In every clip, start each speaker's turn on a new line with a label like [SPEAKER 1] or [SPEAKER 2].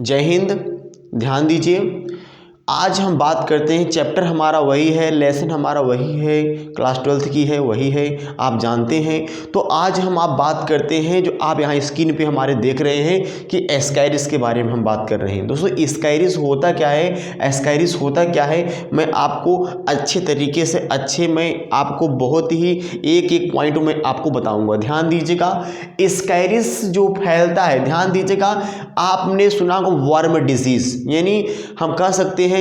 [SPEAKER 1] जय हिंद। ध्यान दीजिए, आज हम बात करते हैं, चैप्टर हमारा वही है, लेसन हमारा वही है, क्लास 12th की है वही है, आप जानते हैं। तो आज हम आप बात करते हैं, जो आप यहाँ स्क्रीन पे हमारे देख रहे हैं कि एस्काइरिस के बारे में हम बात कर रहे हैं। दोस्तों एस्काइरिस होता क्या है, एस्काइरिस होता क्या है, मैं आपको अच्छे तरीके से मैं आपको बहुत ही एक एक पॉइंट में आपको बताऊंगा। ध्यान दीजिएगा, एस्काइरिस जो फैलता है, ध्यान दीजिएगा, आपने सुना होगा वर्म डिजीज, यानी हम कह सकते हैं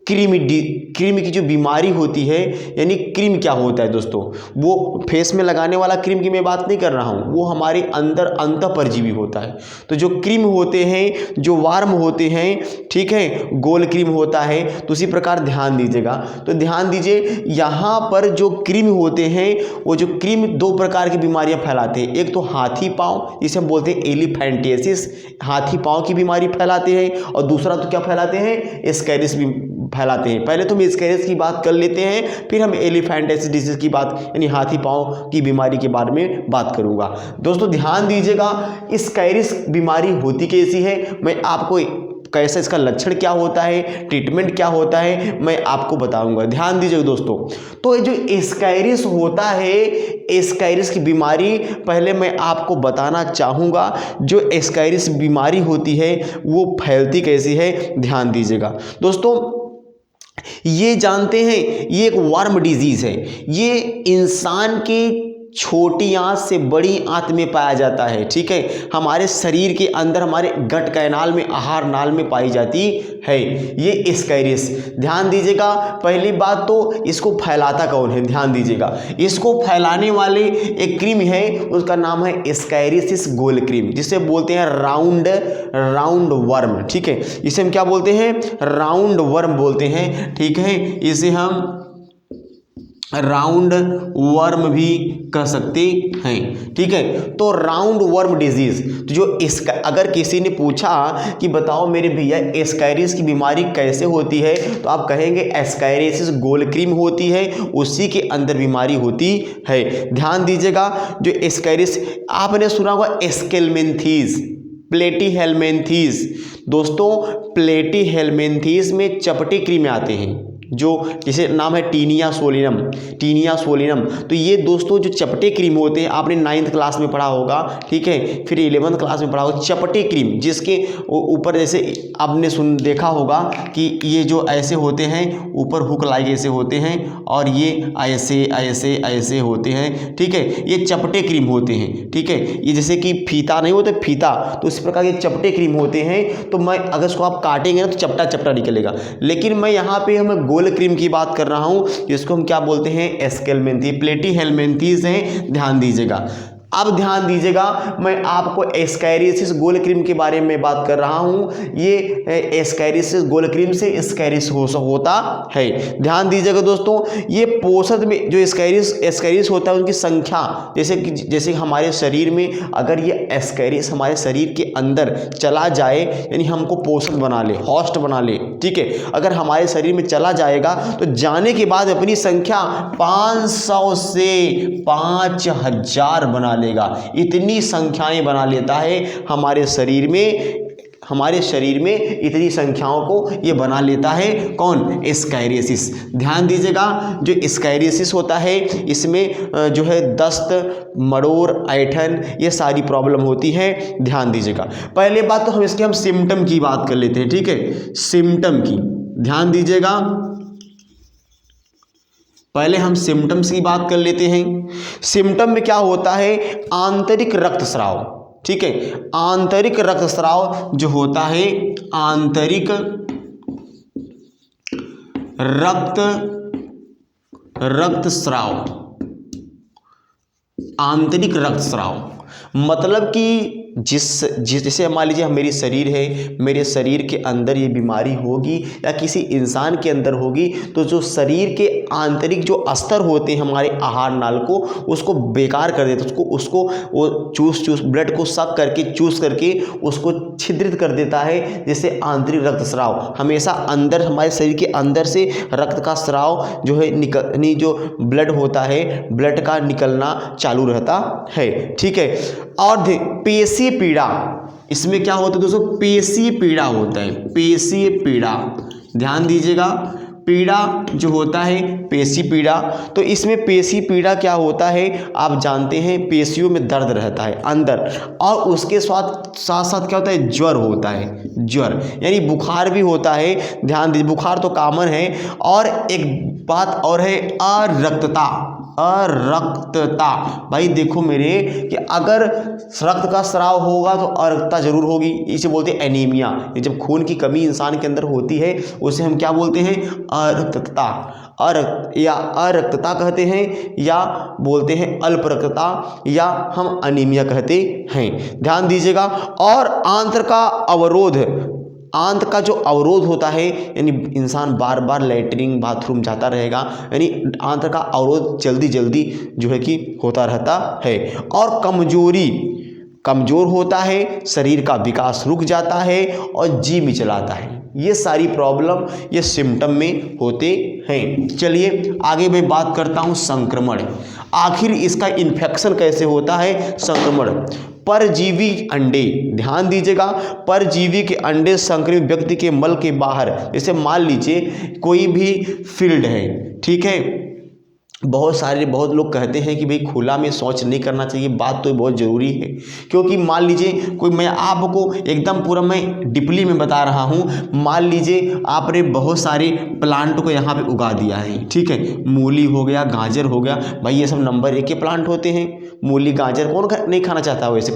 [SPEAKER 1] क्रीम की जो बीमारी होती है। यानी क्रीम क्या होता है दोस्तों, वो फेस में लगाने वाला क्रीम की मैं बात नहीं कर रहा हूँ, वो हमारे अंदर अंतःपरजीवी होता है। तो जो क्रीम होते हैं, जो वार्म होते हैं, ठीक है, गोल क्रीम होता है। तो उसी प्रकार ध्यान दीजिएगा, तो ध्यान दीजिए यहाँ पर जो क्रीम होते हैं, वो जो क्रीम दो प्रकार की बीमारियां फैलाते हैं। एक तो हाथी पाँव, जिसे हम बोलते हैं एलिफेंटियासिस, हाथी पाँव की बीमारी फैलाते हैं, और दूसरा तो क्या फैलाते हैं, एस्काइरिस भी फैलाते हैं। पहले तो हम एस्काइरिस की बात कर लेते हैं, फिर हम एलिफेंटियासिस डिजीज की बात, यानी हाथी पाँव की बीमारी के बारे में बात करूंगा। दोस्तों ध्यान दीजिएगा, एस्काइरिस बीमारी होती कैसी है, मैं आपको कैसा, इसका लक्षण क्या होता है, ट्रीटमेंट क्या होता है, मैं आपको बताऊंगा। ध्यान दीजिएगा दोस्तों, तो जो एस्काइरिस होता है, एस्काइरिस की बीमारी पहले मैं आपको बताना चाहूँगा। जो एस्काइरिस बीमारी होती है वो फैलती कैसी है, ध्यान दीजिएगा दोस्तों। ये जानते हैं, ये एक वर्म डिजीज है, ये इंसान के छोटी आंत से बड़ी आंत में पाया जाता है, ठीक है, हमारे शरीर के अंदर, हमारे गट कैनाल में, आहार नाल में पाई जाती है ये एस्काइरिस। ध्यान दीजिएगा, पहली बात तो इसको फैलाता कौन है, ध्यान दीजिएगा, इसको फैलाने वाले एक क्रीम है, उसका नाम है एस्काइरिस गोल क्रीम, जिसे बोलते हैं राउंड वर्म, ठीक है, इसे हम क्या बोलते हैं, राउंड वर्म बोलते हैं, ठीक है, इसे हम राउंड वर्म भी कह सकते हैं, ठीक है। तो राउंड वर्म डिजीज, तो जो इसका, अगर किसी ने पूछा कि बताओ मेरे भैया एस्काइरिस की बीमारी कैसे होती है, तो आप कहेंगे एस्काइरिस गोल क्रीम होती है, उसी के अंदर बीमारी होती है। ध्यान दीजिएगा, जो एस्काइरिस, आपने सुना होगा एस्केलमेंथीज, प्लेटीहेलमिन्थेस। दोस्तों प्लेटीहेलमिन्थेस में चपटे क्रीम आते हैं, जो जिसे नाम है टीनिया सोलिनम। तो ये दोस्तों जो चपटे क्रीम होते हैं, आपने 9th क्लास में पढ़ा होगा, ठीक है, फिर 11th क्लास में पढ़ा होगा, चपटे क्रीम, जिसके ऊपर जैसे आपने देखा होगा कि ये जो ऐसे होते हैं, ऊपर हुक लाइक ऐसे होते हैं, और ये ऐसे ऐसे ऐसे होते हैं, ठीक है, ये चपटे क्रीम होते हैं, ठीक है, ये जैसे कि फीता नहीं होते, फीता, तो इस प्रकार के चपटे क्रीम होते हैं। तो मैं अगर इसको आप काटेंगे ना तो चपटा चपटा निकलेगा, लेकिन मैं यहाँ पे हमें गोल क्रीम की बात कर रहा हूं, जिसको हम क्या बोलते हैं, एस्केलमेंथी, प्लेटीहेलमिन्थेस है। ध्यान दीजिएगा, अब ध्यान दीजिएगा, मैं आपको एस्काइरिस गोल क्रीम के बारे में बात कर रहा हूं। ये एस्काइरिस गोल क्रीम से एस्काइरिस होता है। ध्यान दीजिएगा दोस्तों, ये पोषक में जो एस्काइरिस होता है, उनकी संख्या, जैसे हमारे शरीर में अगर ये एस्काइरिस हमारे शरीर के अंदर चला जाए, यानी हमको पोषक बना ले, होस्ट बना ले, ठीक है, अगर हमारे शरीर में चला जाएगा तो जाने के बाद अपनी संख्या 500 से 5000 बना लेगा। इतनी संख्याएं बना लेता है हमारे शरीर में इतनी संख्याओं को ये बना लेता है कौन, एस्काइरिस। ध्यान दीजिएगा, जो एस्काइरिस होता है, इसमें जो है दस्त, मरोड़, ऐंठन, ये सारी प्रॉब्लम होती है। ध्यान दीजिएगा, पहले बात तो हम सिम्टम की बात कर लेते हैं, ठीक है, सिम्टम की ध्यान दीजिएगा, पहले हम सिम्टम्स की बात कर लेते हैं। सिम्टम में क्या होता है, आंतरिक रक्तस्राव, ठीक है, आंतरिक रक्तस्राव जो होता है, आंतरिक रक्तस्राव, मतलब कि जैसे मान लीजिए मेरी शरीर है, मेरे शरीर के अंदर ये बीमारी होगी या किसी इंसान के अंदर होगी, तो जो शरीर के आंतरिक जो स्तर होते हैं हमारे आहार नाल को, उसको बेकार कर देता है, उसको वो चूस ब्लड को सक करके, चूस करके उसको छिद्रित कर देता है। जैसे आंतरिक रक्तस्राव, हमेशा अंदर, हमारे शरीर के अंदर से रक्त का स्राव जो है जो ब्लड होता है, ब्लड का निकलना चालू रहता है, ठीक है। और पेशी पीड़ा, इसमें क्या होता है दोस्तों, पेशीय पीड़ा होता है, पेशीय पीड़ा, ध्यान दीजिएगा, पीड़ा जो होता है पेशी पीड़ा। तो इसमें पेशी पीड़ा क्या होता है, आप जानते हैं पेशियों में दर्द रहता है अंदर, और उसके साथ साथ क्या होता है, ज्वर होता है, ज्वर यानी बुखार भी होता है। ध्यान दीजिए, बुखार तो कॉमन है। और एक बात और है, अरक्तता, अरक्तता। भाई देखो मेरे कि अगर रक्त का स्राव होगा तो अरक्तता जरूर होगी, इसे बोलते हैं एनीमिया। जब खून की कमी इंसान के अंदर होती है उसे हम क्या बोलते हैं, अरक्तता, या अरक्तता कहते हैं, या बोलते हैं अल्प रक्तता, या हम अनीमिया कहते हैं। ध्यान दीजिएगा। और आंत्र का अवरोध, आंत का जो अवरोध होता है, यानी इंसान बार बार लैट्रिन बाथरूम जाता रहेगा, यानी आंत का अवरोध जल्दी जल्दी जो है कि होता रहता है। और कमजोरी, कमज़ोर होता है, शरीर का विकास रुक जाता है और जी मिचलाता है। ये सारी प्रॉब्लम ये सिम्टम में होते हैं। चलिए आगे मैं बात करता हूँ संक्रमण। आखिर इसका इन्फेक्शन कैसे होता है, संक्रमण। परजीवी अंडे, ध्यान दीजिएगा, परजीवी के अंडे संक्रमित व्यक्ति के मल के बाहर, जैसे मान लीजिए कोई भी फील्ड है, ठीक है, बहुत लोग कहते हैं कि भाई खुला में शौच नहीं करना चाहिए। बात तो बहुत ज़रूरी है, क्योंकि मान लीजिए कोई, मैं आपको एकदम पूरा मैं डीपली में बता रहा हूँ। मान लीजिए आपने बहुत सारे प्लांट को यहाँ पे उगा दिया है, ठीक है, मूली हो गया, गाजर हो गया, भाई ये सब नंबर 1 के प्लांट होते हैं। मूली गाजर कौन नहीं खाना चाहता है, वैसे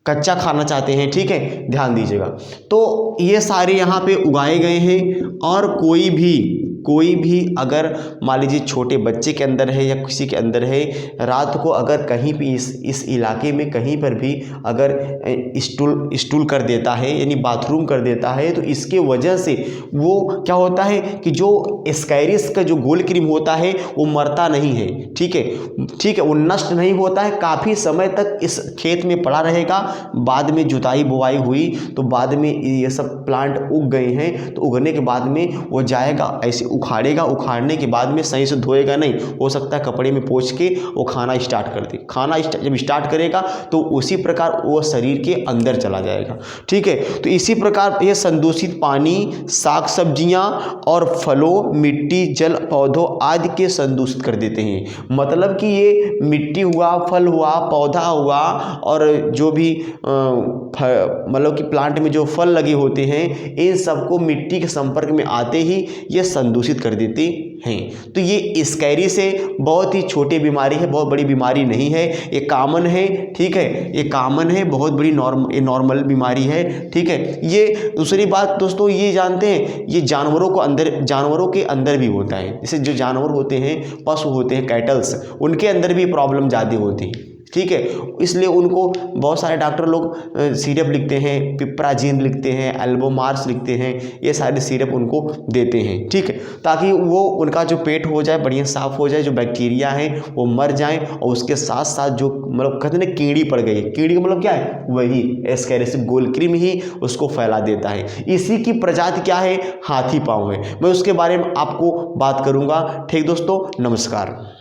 [SPEAKER 1] कच्चा खाना चाहते हैं, ठीक है, ध्यान दीजिएगा। तो ये सारे यहाँ पे उगाए गए हैं। और कोई भी अगर मान लीजिए छोटे बच्चे के अंदर है या किसी के अंदर है, रात को अगर कहीं भी इस इलाके में कहीं पर भी अगर स्टूल कर देता है, यानी बाथरूम कर देता है, तो इसके वजह से वो क्या होता है कि जो एस्कैरिस का जो गोल क्रीम होता है वो मरता नहीं है, ठीक है, वो नष्ट नहीं होता है, काफ़ी समय तक इस खेत में पड़ा रहेगा। बाद में जुताई बुआई हुई तो बाद में ये सब प्लांट उग गए हैं, तो उगने के बाद में वो जाएगा ऐसे उखाड़ेगा, उखाड़ने के बाद में सही से धोएगा नहीं, हो सकता है कपड़े में पोंछ के वो खाना स्टार्ट कर दे। जब स्टार्ट करेगा तो उसी प्रकार वो शरीर के अंदर चला जाएगा, ठीक है। तो इसी प्रकार ये संदूषित पानी, साग सब्जियां और फलों, मिट्टी, जल, पौधों आदि के संदूषित कर देते हैं। मतलब कि ये मिट्टी हुआ, फल हुआ, पौधा हुआ, और जो भी मतलब कि प्लांट में जो फल लगे होते हैं, इन सबको मिट्टी के संपर्क में आते ही ये दूषित कर देते हैं। तो ये स्कैरी से बहुत ही छोटी बीमारी है, बहुत बड़ी बीमारी नहीं है, ये कॉमन है, ठीक है, ये कॉमन है, बहुत बड़ी नॉर्मल बीमारी है, ठीक है। ये दूसरी बात दोस्तों ये जानते हैं, ये जानवरों के अंदर भी होता है। जैसे जो जानवर होते हैं, पशु होते हैं, कैटल्स, उनके अंदर भी प्रॉब्लम ज़्यादा होती है, ठीक है। इसलिए उनको बहुत सारे डॉक्टर लोग सिरप लिखते हैं, पिप्राजीन लिखते हैं, एल्बोमार्स लिखते हैं, ये सारे सिरप उनको देते हैं, ठीक है, ताकि वो उनका जो पेट हो जाए, बढ़िया साफ़ हो जाए, जो बैक्टीरिया है वो मर जाएं, और उसके साथ साथ जो मतलब कहते हैं ना कीड़ी पड़ गई है, कीड़ी का मतलब क्या है, वही एस्कैरिस गोल क्रीम ही उसको फैला देता है। इसी की प्रजाति क्या है, हाथी पाँव है। मैं उसके बारे में आपको बात करूँगा। ठीक दोस्तों, नमस्कार।